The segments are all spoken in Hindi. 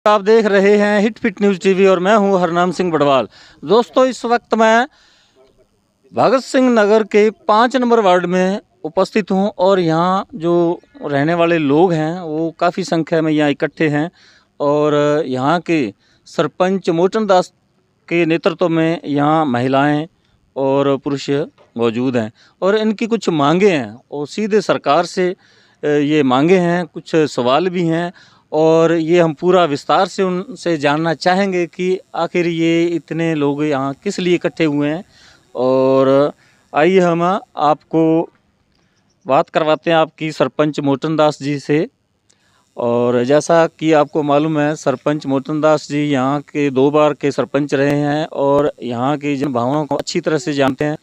आप देख रहे हैं हिट फिट न्यूज़ टीवी और मैं हूं हरनाम सिंह बड़वाल। दोस्तों, इस वक्त मैं भगत सिंह नगर के 5 नंबर वार्ड में उपस्थित हूं और यहां जो रहने वाले लोग हैं वो काफ़ी संख्या में यहां इकट्ठे हैं और यहां के सरपंच मोचन दास के नेतृत्व में यहां महिलाएं और पुरुष मौजूद हैं और इनकी कुछ मांगे हैं और सीधे सरकार से ये मांगे हैं, कुछ सवाल भी हैं और ये हम पूरा विस्तार से उनसे जानना चाहेंगे कि आखिर ये इतने लोग यहाँ किस लिए इकट्ठे हुए हैं। और आइए हम आपको बात करवाते हैं आपकी सरपंच मोचन दास जी से। और जैसा कि आपको मालूम है, सरपंच मोचन दास जी यहाँ के 2 बार के सरपंच रहे हैं और यहाँ की जन भावनाओं को अच्छी तरह से जानते हैं,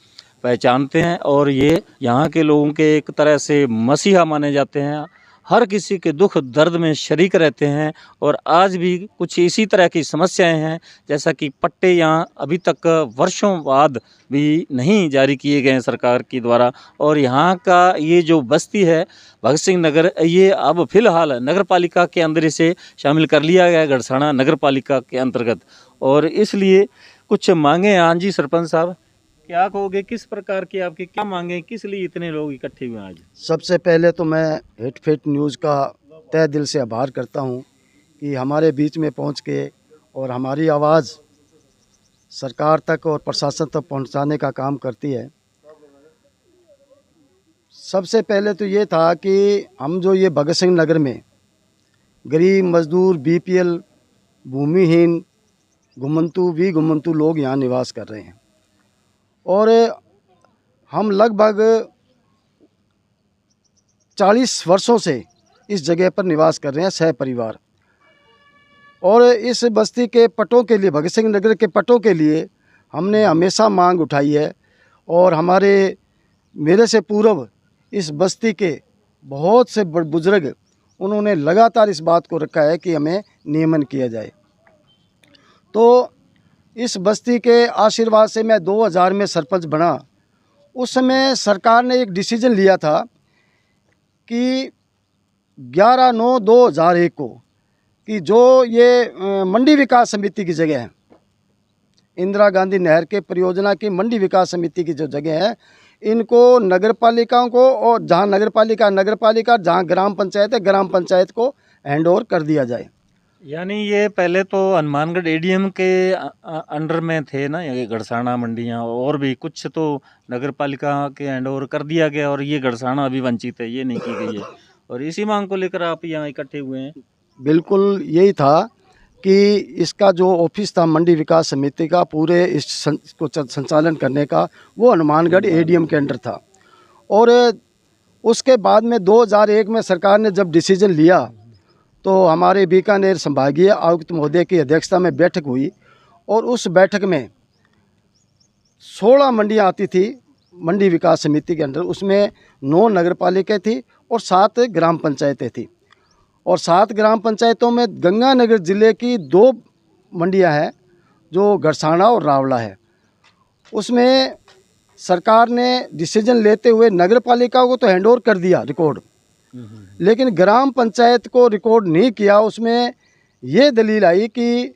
पहचानते हैं और ये यहाँ के लोगों के एक तरह से मसीहा माने जाते हैं। हर किसी के दुख दर्द में शरीक रहते हैं और आज भी कुछ इसी तरह की समस्याएं हैं, जैसा कि पट्टे यहाँ अभी तक वर्षों बाद भी नहीं जारी किए गए हैं सरकार के द्वारा। और यहाँ का ये जो बस्ती है भगत सिंह नगर, ये अब फिलहाल नगर पालिका के अंदर से शामिल कर लिया गया है, गड़साना नगर पालिका के अंतर्गत। और इसलिए कुछ मांगे हैं। हाँ जी सरपंच साहब, क्या कहोगे, किस प्रकार की आपकी क्या मांगे, किस लिए इतने लोग इकट्ठे हुए हैं आज? सबसे पहले तो मैं हिट फिट न्यूज़ का तहे दिल से आभार करता हूं कि हमारे बीच में पहुंच के और हमारी आवाज़ सरकार तक और प्रशासन तक पहुंचाने का काम करती है। सबसे पहले तो ये था कि हम जो ये भगत सिंह नगर में गरीब मजदूर, बीपीएल, भूमिहीन, घुमंतू लोग यहाँ निवास कर रहे हैं और हम लगभग 40 वर्षों से इस जगह पर निवास कर रहे हैं सह परिवार। और इस बस्ती के पटों के लिए, भगत सिंह नगर के पटों के लिए हमने हमेशा मांग उठाई है और मेरे से पूर्व इस बस्ती के बहुत से बुजुर्ग उन्होंने लगातार इस बात को रखा है कि हमें नियमन किया जाए। तो इस बस्ती के आशीर्वाद से मैं 2000 में सरपंच बना। उस समय सरकार ने एक डिसीजन लिया था कि 11/9/2001 को कि जो ये मंडी विकास समिति की जगह है, इंदिरा गांधी नहर के परियोजना की मंडी विकास समिति की जो जगह है, इनको नगर पालिकाओं को, और जहाँ नगर पालिका, जहाँ ग्राम पंचायत है, ग्राम पंचायत को हैंड ओवर कर दिया जाए। यानी ये पहले तो हनुमानगढ़ एडीएम के अंडर में थे ना, ये गड़साना मंडियाँ, और भी कुछ तो नगर पालिका के हैंड ओवर कर दिया गया और ये गड़साना अभी वंचित है, ये नहीं की गई है। और इसी मांग को लेकर आप यहाँ इकट्ठे हुए हैं? बिल्कुल यही था कि इसका जो ऑफिस था मंडी विकास समिति का, पूरे इसको संचालन करने का, वो हनुमानगढ़ एडीएम के अंडर था। और उसके बाद में 2001 में सरकार ने जब डिसीजन लिया तो हमारे बीकानेर संभागीय आयुक्त महोदय की अध्यक्षता में बैठक हुई और उस बैठक में 16 मंडियाँ आती थी मंडी विकास समिति के अंदर। उसमें 9 नगर पालिका थी और 7 ग्राम पंचायतें थी। और 7 ग्राम पंचायतों में गंगानगर ज़िले की 2 मंडियाँ हैं जो गड़साना और रावला है। उसमें सरकार ने डिसीजन लेते हुए नगर पालिका को तो हैंड ओवर कर दिया रिकॉर्ड, लेकिन ग्राम पंचायत को रिकॉर्ड नहीं किया। उसमें ये दलील आई कि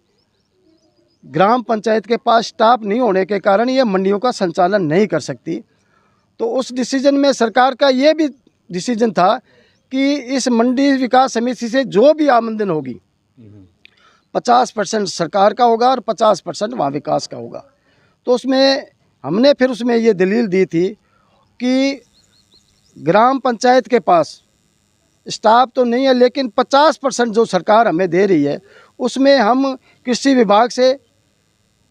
ग्राम पंचायत के पास स्टाफ नहीं होने के कारण ये मंडियों का संचालन नहीं कर सकती। तो उस डिसीजन में सरकार का ये भी डिसीजन था कि इस मंडी विकास समिति से जो भी आमदन होगी 50% सरकार का होगा और 50% वहाँ विकास का होगा। तो उसमें हमने फिर उसमें ये दलील दी थी कि ग्राम पंचायत के पास स्टाफ तो नहीं है, लेकिन 50% जो सरकार हमें दे रही है उसमें हम कृषि विभाग से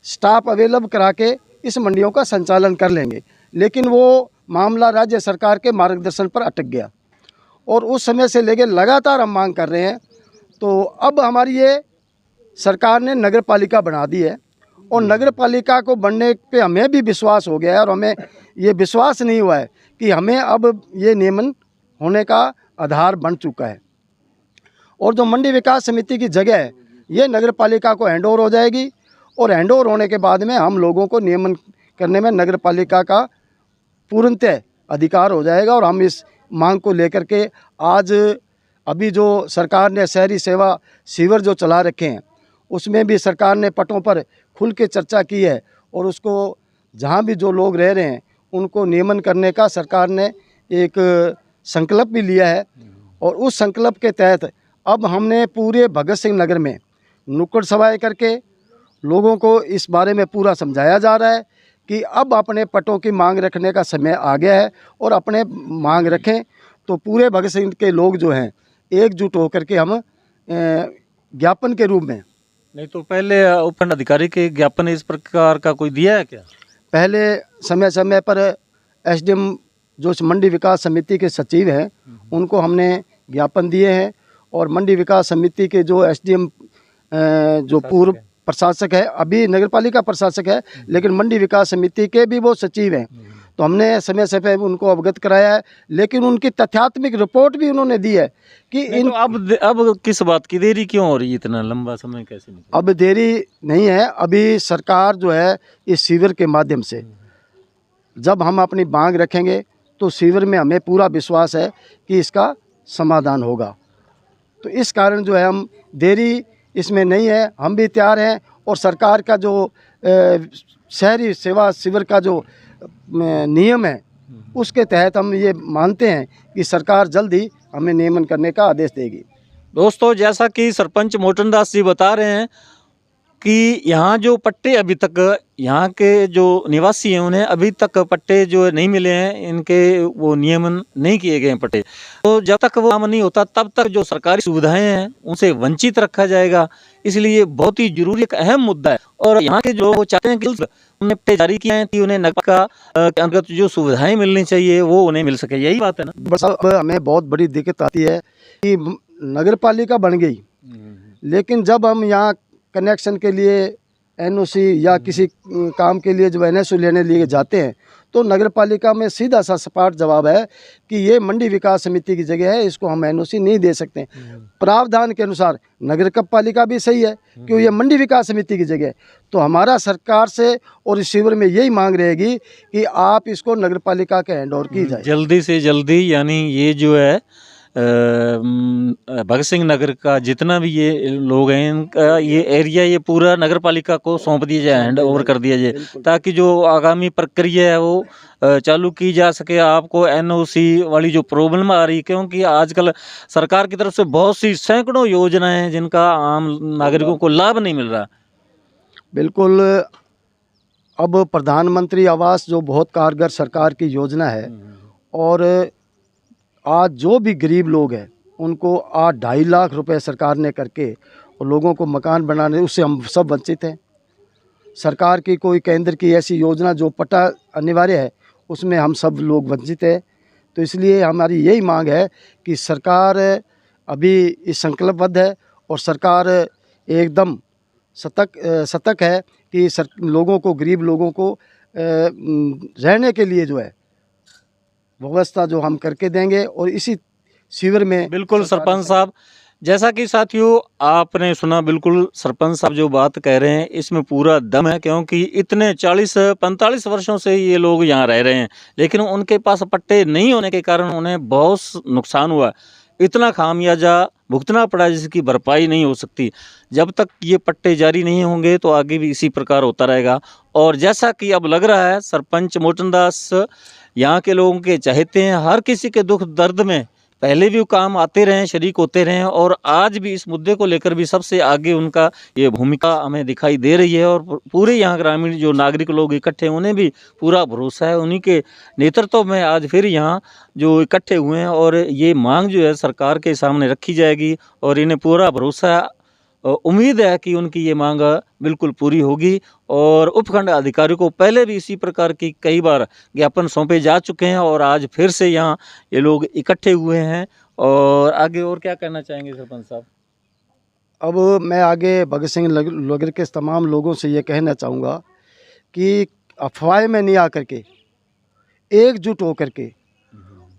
स्टाफ अवेलेबल करा के इस मंडियों का संचालन कर लेंगे। लेकिन वो मामला राज्य सरकार के मार्गदर्शन पर अटक गया और उस समय से लेकर लगातार हम मांग कर रहे हैं। तो अब हमारी ये सरकार ने नगर पालिका बना दी है और नगर पालिका को बनने पे हमें भी विश्वास हो गया है और हमें ये विश्वास नहीं हुआ है कि हमें अब ये नियमन होने का आधार बन चुका है। और जो मंडी विकास समिति की जगह है ये नगर पालिका को हैंड ओवर हो जाएगी और हैंड ओवर होने के बाद में हम लोगों को नियमन करने में नगर पालिका का पूर्णतः अधिकार हो जाएगा। और हम इस मांग को लेकर के आज अभी जो सरकार ने शहरी सेवा सीवर जो चला रखे हैं, उसमें भी सरकार ने पटों पर खुल के चर्चा की है और उसको जहाँ भी जो लोग रह रहे हैं उनको नियमन करने का सरकार ने एक संकल्प भी लिया है। और उस संकल्प के तहत अब हमने पूरे भगत सिंह नगर में नुक्कड़ सभाएं करके लोगों को इस बारे में पूरा समझाया जा रहा है कि अब अपने पटों की मांग रखने का समय आ गया है और अपने मांग रखें। तो पूरे भगत सिंह के लोग जो हैं एकजुट होकर के हम ज्ञापन के रूप में, नहीं तो पहले उपखंड अधिकारी के ज्ञापन इस प्रकार का कोई दिया है क्या? पहले समय समय पर एसडीएम जो मंडी विकास समिति के सचिव हैं उनको हमने ज्ञापन दिए हैं और मंडी विकास समिति के जो एसडीएम जो पूर्व प्रशासक है, अभी नगरपालिका प्रशासक है लेकिन मंडी विकास समिति के भी वो सचिव हैं, तो हमने समय समय उनको अवगत कराया है। लेकिन उनकी तथ्यात्मक रिपोर्ट भी उन्होंने दी है कि इन तो अब किस बात की देरी क्यों हो रही है? इतना लंबा समय कैसे निकला? अब देरी नहीं है, अभी सरकार जो है इस सीवर के माध्यम से जब हम अपनी मांग रखेंगे तो सीवर में हमें पूरा विश्वास है कि इसका समाधान होगा। तो इस कारण जो है हम देरी इसमें नहीं है, हम भी तैयार हैं। और सरकार का जो शहरी सेवा सीवर का जो नियम है उसके तहत हम ये मानते हैं कि सरकार जल्द ही हमें नियमन करने का आदेश देगी। दोस्तों, जैसा कि सरपंच मोटन दास जी बता रहे हैं कि यहाँ जो पट्टे अभी तक यहाँ के जो निवासी हैं उन्हें अभी तक पट्टे जो नहीं मिले हैं, इनके वो नियमन नहीं किए गए हैं पट्टे। तो जब तक वो काम नहीं होता तब तक जो सरकारी सुविधाएं हैं उनसे वंचित रखा जाएगा। इसलिए बहुत ही जरूरी एक अहम मुद्दा है और यहाँ के जो लोग चाहते हैं कि उन्हें पट्टे जारी किए हैं कि उन्हें नगरपालिका के अंतर्गत जो सुविधाएं मिलनी चाहिए वो उन्हें मिल सके। यही बात है ना? बस अब हमें बहुत बड़ी दिक्कत आती है कि नगरपालिका बन गई लेकिन जब हम यहाँ कनेक्शन के लिए एनओसी या किसी काम के लिए जब एनओसी लेने लिए जाते हैं तो नगरपालिका में सीधा सा सपाट जवाब है कि ये मंडी विकास समिति की जगह है, इसको हम एनओसी नहीं दे सकते। प्रावधान के अनुसार नगर पालिका भी सही है कि ये मंडी विकास समिति की जगह है। तो हमारा सरकार से और इस शिविर में यही मांग रहेगी कि आप इसको नगरपालिका के हैंड ओवर की जाए जल्दी से जल्दी। यानी ये जो है भगत सिंह नगर का जितना भी ये लोग हैं इनका ये एरिया ये पूरा नगर पालिका को सौंप दिया जाए, हैंड ओवर कर दिया जाए, ताकि जो आगामी प्रक्रिया है वो चालू की जा सके। आपको एनओसी वाली जो प्रॉब्लम आ रही है, क्योंकि आजकल सरकार की तरफ से बहुत सी सैकड़ों योजनाएं हैं जिनका आम नागरिकों को लाभ नहीं मिल रहा। बिल्कुल। अब प्रधानमंत्री आवास जो बहुत कारगर सरकार की योजना है और आज जो भी गरीब लोग हैं उनको आज 2.5 लाख रुपए सरकार ने करके और लोगों को मकान बनाने, उससे हम सब वंचित हैं। सरकार की कोई केंद्र की ऐसी योजना जो पट्टा अनिवार्य है उसमें हम सब लोग वंचित हैं। तो इसलिए हमारी यही मांग है कि सरकार अभी इस संकल्पबद्ध है और सरकार एकदम सतर्क है कि लोगों को, गरीब लोगों को रहने के लिए जो है व्यवस्था जो हम करके देंगे और इसी शिविर में। बिल्कुल सरपंच साहब, जैसा कि साथियों आपने सुना, बिल्कुल सरपंच साहब जो बात कह रहे हैं इसमें पूरा दम है, क्योंकि इतने 40-45 वर्षों से ये लोग यहाँ रह रहे हैं लेकिन उनके पास पट्टे नहीं होने के कारण उन्हें बहुत नुकसान हुआ। इतना खामियाजा भुगतना पड़ा जिसकी भरपाई नहीं हो सकती। जब तक ये पट्टे जारी नहीं होंगे तो आगे भी इसी प्रकार होता रहेगा। और जैसा कि अब लग रहा है सरपंच मोटन दास यहाँ के लोगों के चाहते हैं हर किसी के दुख दर्द में पहले भी वो काम आते रहे, शरीक होते रहे और आज भी इस मुद्दे को लेकर भी सबसे आगे उनका ये भूमिका हमें दिखाई दे रही है। और पूरे यहाँ ग्रामीण जो नागरिक लोग इकट्ठे हैं उन्हें भी पूरा भरोसा है, उन्हीं के नेतृत्व में आज फिर यहाँ जो इकट्ठे हुए हैं और ये मांग जो है सरकार के सामने रखी जाएगी और इन्हें पूरा भरोसा, उम्मीद है कि उनकी ये मांग बिल्कुल पूरी होगी। और उपखंड अधिकारी को पहले भी इसी प्रकार की कई बार ज्ञापन सौंपे जा चुके हैं और आज फिर से यहाँ ये लोग इकट्ठे हुए हैं। और आगे और क्या कहना चाहेंगे सरपंच साहब? अब मैं आगे भगत सिंह नगर के तमाम लोगों से ये कहना चाहूँगा कि अफवाह में नहीं आकर के एकजुट होकर के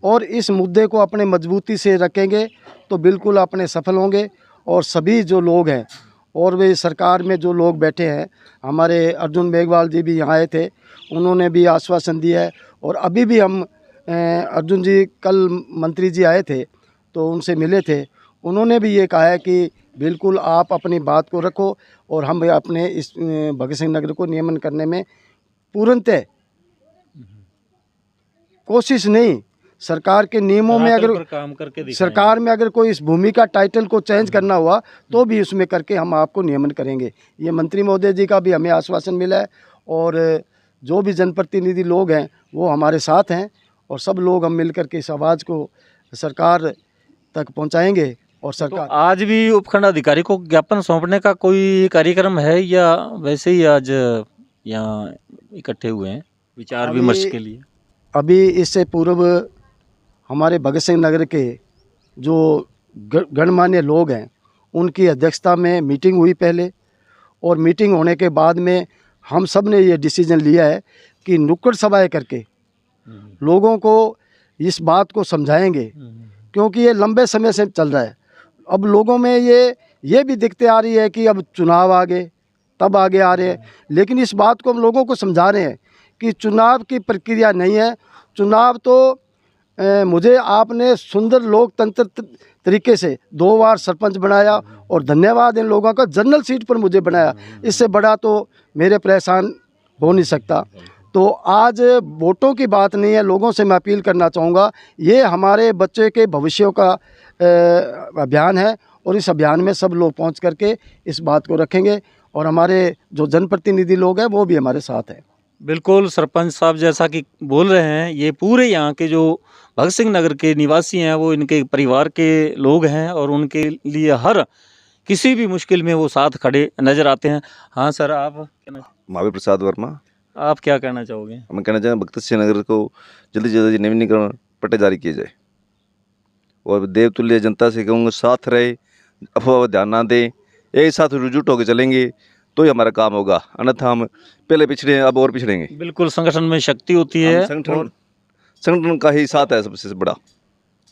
और इस मुद्दे को अपने मजबूती से रखेंगे तो बिल्कुल अपने सफल होंगे। और सभी जो लोग हैं और वे सरकार में जो लोग बैठे हैं, हमारे अर्जुन मेघवाल जी भी यहाँ आए थे, उन्होंने भी आश्वासन दिया है। और अभी भी हम अर्जुन जी, कल मंत्री जी आए थे तो उनसे मिले थे, उन्होंने भी ये कहा है कि बिल्कुल आप अपनी बात को रखो और हम अपने इस भगत सिंह नगर को नियमन करने में पूर्णतः कोशिश नहीं, सरकार के नियमों में अगर काम करके सरकार में अगर कोई इस भूमि का टाइटल को चेंज करना हुआ तो भी उसमें करके हम आपको नियमन करेंगे। ये मंत्री महोदय जी का भी हमें आश्वासन मिला है और जो भी जनप्रतिनिधि लोग हैं वो हमारे साथ हैं और सब लोग हम मिलकर के इस आवाज़ को सरकार तक पहुंचाएंगे। और सरकार तो आज भी उपखंड अधिकारी को ज्ञापन सौंपने का कोई कार्यक्रम है या वैसे ही आज यहाँ इकट्ठे हुए हैं विचार विमर्श के लिए? अभी इससे पूर्व हमारे भगत सिंह नगर के जो गणमान्य लोग हैं उनकी अध्यक्षता में मीटिंग हुई पहले, और मीटिंग होने के बाद में हम सब ने ये डिसीजन लिया है कि नुक्कड़ सभाएं करके लोगों को इस बात को समझाएंगे, क्योंकि ये लंबे समय से चल रहा है। अब लोगों में ये भी दिक्कतें आ रही है कि अब चुनाव आगे तब आगे आ रहे हैं, लेकिन इस बात को हम लोगों को समझा रहे हैं कि चुनाव की प्रक्रिया नहीं है। चुनाव तो मुझे आपने सुंदर लोकतंत्र तरीके से 2 बार सरपंच बनाया और धन्यवाद इन लोगों का, जनरल सीट पर मुझे बनाया, इससे बड़ा तो मेरे पर एहसान हो नहीं सकता। तो आज वोटों की बात नहीं है, लोगों से मैं अपील करना चाहूँगा, ये हमारे बच्चे के भविष्यों का अभियान है और इस अभियान में सब लोग पहुँच करके इस बात को रखेंगे और हमारे जो जनप्रतिनिधि लोग हैं वो भी हमारे साथ हैं। बिल्कुल, सरपंच साहब जैसा कि बोल रहे हैं, ये पूरे यहाँ के जो भगत सिंह नगर के निवासी हैं वो इनके परिवार के लोग हैं और उनके लिए हर किसी भी मुश्किल में वो साथ खड़े नजर आते हैं। हाँ सर, आप महावीर प्रसाद वर्मा। आप क्या कहना चाहोगे? मैं कहना चाहूँ भगत सिंह नगर को जल्दी से जल्दी नवीनीकरण पट्टे जारी किए जाए और देवतुल्य जनता से कहूँगा साथ रहे, अफवाह ध्यान ना दें, एक साथ रुजुट होकर चलेंगे तो ही हमारा काम होगा, अन्यथा हम पहले पिछड़े हैं अब और पिछड़ेंगे। बिल्कुल, संगठन में शक्ति होती है, संगठन का ही साथ है सबसे बड़ा,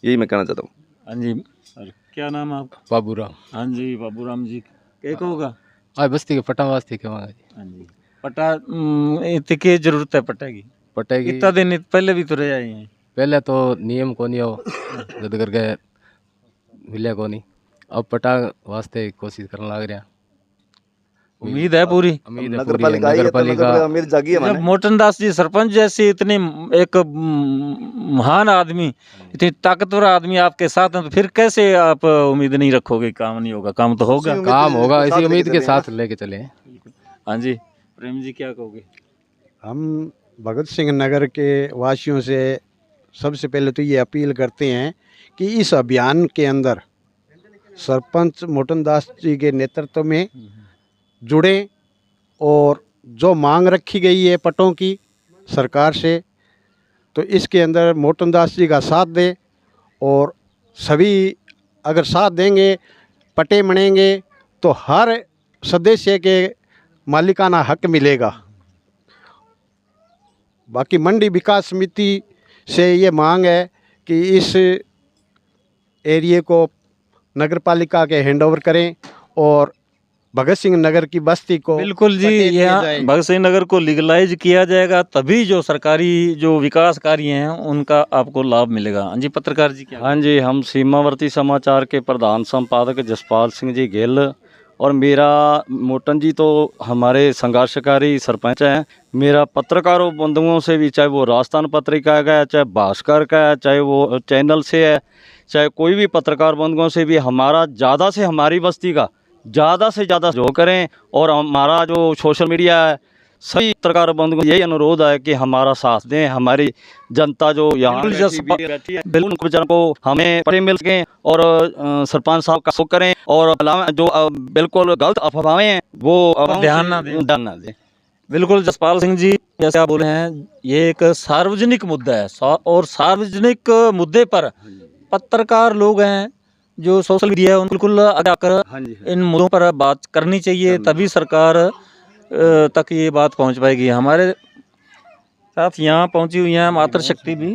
यही मैं कहना चाहता हूँ। हाँ जी सर, क्या नाम है आपका? बाबूराम। हाँ जी बाबूराम जी, क्या होगा? आज बस्ती के पटा वास्ते के वहाँ हाँ जी, पट्टा इतनी जरूरत है पट्टा की? पट्टे की इतना दिन पहले भी तो रह आए हैं। पहले तो नियम को नहीं हो जद करके मिले को नहीं, अब पटा वास्ते कोशिश करने लग रहे हैं। उम्मीद है पूरी? उम्मीद है नगर पूरी। पालिका नगरपालिका उम्मीद जागी है जब मैंने। मोटन दास जी सरपंच जैसे इतने एक महान आदमी, इतनी ताकतवर आदमी आपके साथ हैं, तो फिर कैसे आप उम्मीद नहीं रखोगे काम नहीं होगा? काम तो होगा, काम होगा, इसी उम्मीद के साथ लेके चले। हाँ जी प्रेम जी, क्या कहोगे? हम भगत सिंह नगर के वासियों से सबसे पहले तो ये अपील करते हैं कि इस अभियान के अंदर सरपंच मोटन दास जी के नेतृत्व में जुड़ें और जो मांग रखी गई है पटों की सरकार से, तो इसके अंदर मोटन दास जी का साथ दें और सभी अगर साथ देंगे, पटे मनेंगे तो हर सदस्य के मालिकाना हक मिलेगा। बाकी मंडी विकास समिति से ये मांग है कि इस एरिए को नगरपालिका के हैंडओवर करें और भगत सिंह नगर की बस्ती को बिल्कुल जी, पट्टे दिए यहाँ जाएं। भगत सिंह नगर को लीगलाइज किया जाएगा तभी जो सरकारी जो विकास कार्य हैं उनका आपको लाभ मिलेगा। हाँ जी पत्रकार जी, क्या? हाँ जी, हम सीमावर्ती समाचार के प्रधान संपादक जसपाल सिंह जी गिल, और मेरा मोटन जी तो हमारे संघर्षकारी सरपंच हैं। मेरा पत्रकारों बंधुओं से भी, चाहे वो राजस्थान पत्रिका का है, चाहे भास्कर का है, चाहे वो चैनल से है, चाहे कोई भी पत्रकार बंधुओं से भी हमारा ज़्यादा से हमारी बस्ती का ज़्यादा से ज़्यादा जो करें, और हमारा जो सोशल मीडिया है सभी पत्रकार बंधुओं को यही अनुरोध है कि हमारा साथ दें। हमारी जनता जो यहाँ बैठी है बिल्कुल को हमें पटे मिल सकें और सरपंच साहब का शो करें और जो बिल्कुल गलत अफवाहें हैं वो ध्यान ना दें। बिल्कुल जसपाल सिंह जी, जैसे आप बोले हैं ये एक सार्वजनिक मुद्दा है और सार्वजनिक मुद्दे पर पत्रकार लोग हैं जो सोशल मीडिया है बिल्कुल आगे आकर इन मुद्दों पर बात करनी चाहिए, तभी सरकार तक ये बात पहुंच पाएगी। हमारे साथ यहाँ पहुंची हुई हैं मातृ शक्ति भी।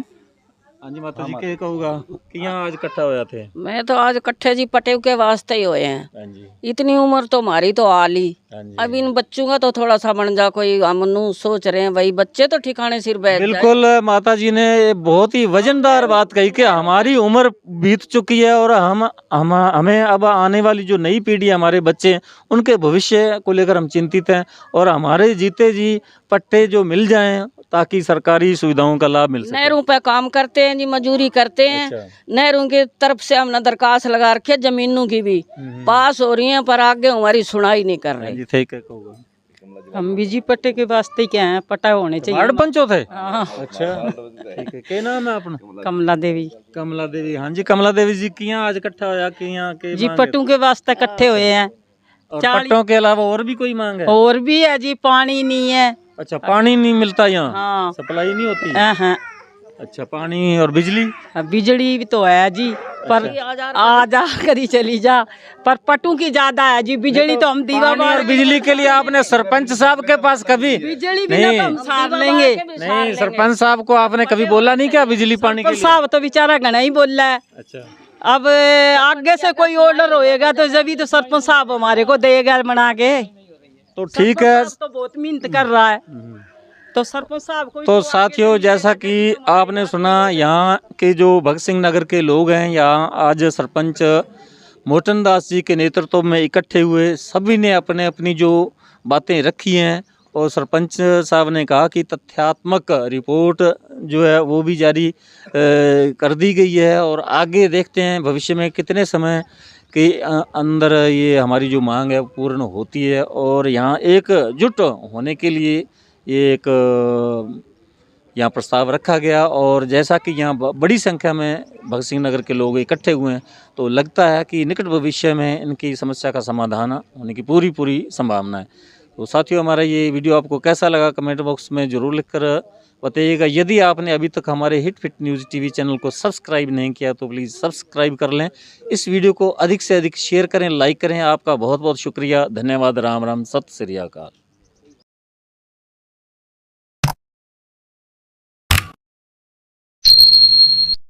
हाँ जी माता जी, क्या कहूँगा कि यहाँ आज इकट्ठा हो जाते हैं? मैं तो आज इकट्ठे जी पटे के वास्ते ही हुए हैं। हाँ जी, इतनी उम्र तो हमारी तो आ ली, अब इन बच्चों का तो थोड़ा सा बन जा, कोई हम सोच रहे हैं भाई बच्चे तो ठिकाने सिर बैठ जाए। बिल्कुल माता जी ने बहुत ही वजनदार बात कही कि हमारी उम्र बीत चुकी है और हमें अब आने वाली जो नई पीढ़ी हमारे बच्चे हैं, उनके भविष्य को लेकर हम चिंतित हैं और हमारे जीते जी पट्टे जो मिल जाएं ताकि सरकारी सुविधाओं का लाभ मिल सके। नहरों पे काम करते हैं जी, मजदूरी करते हैं। नहरों की तरफ से हमने दरखास्त लगा रखी है, जमीनों की भी पास हो रही हैं, पर आगे हमारी सुनाई नहीं कर रही। जी ठीक है, कहोगे। हम बिजी पट्टे के वास्ते क्या है, पट्टा होने चाहिए। वार्ड पंचो थे? हाँ। अच्छा ठीक है, क्या नाम है अपना? कमला देवी। कमला देवी, हाँ जी कमला देवी जी, किया आज इकट्ठा होया, किया के जी मांग है? पट्टों के वास्ते इकट्ठे हुए हैं। और पट्टों के अलावा और भी कोई मांग है? और भी है जी, पानी नहीं है। अच्छा, पानी नहीं मिलता यहाँ? हाँ। सप्लाई नहीं होती? हाँ। अच्छा, पानी और बिजली? बिजली भी तो है जी, पर आ जा करी चली जा, पर पट्टों की ज्यादा है जी। बिजली तो हम दीवा पानी और बिजली के लिए आपने सरपंच साहब के पास कभी बिजली भी ना तो हम सार लेंगे। नहीं, सरपंच साहब को आपने कभी बोला नहीं क्या बिजली पानी के लिए? साहब तो बेचारा घना ही बोल रहा है। अच्छा, अब आगे से कोई ऑर्डर होएगा तो जब तो सरपंच साहब हमारे को देगा बना के। तो ठीक है। तो बहुत मेहनत कर रहा है, तो सरपंच साहब को। तो साथियों, जैसा कि आपने सुना, यहाँ के जो भगत सिंह नगर के लोग हैं, यहाँ आज सरपंच मोटन दास जी के नेतृत्व में इकट्ठे हुए, सभी ने अपने अपनी जो बातें रखी हैं और सरपंच साहब ने कहा कि तथ्यात्मक रिपोर्ट जो है वो भी जारी कर दी गई है और आगे देखते हैं भविष्य में कितने समय के अंदर ये हमारी जो मांग है पूर्ण होती है। और यहाँ एकजुट होने के लिए ये एक यहाँ प्रस्ताव रखा गया और जैसा कि यहाँ बड़ी संख्या में भगत सिंह नगर के लोग इकट्ठे हुए हैं, तो लगता है कि निकट भविष्य में इनकी समस्या का समाधान होने की पूरी संभावना है। तो साथियों, हमारा ये वीडियो आपको कैसा लगा कमेंट बॉक्स में ज़रूर लिखकर बताइएगा। यदि आपने अभी तक हमारे hit fit news TV channel को सब्सक्राइब नहीं किया तो प्लीज़ सब्सक्राइब कर लें। इस वीडियो को अधिक से अधिक शेयर करें, लाइक करें। आपका बहुत बहुत शुक्रिया, धन्यवाद, राम राम, सत श्री अकाल।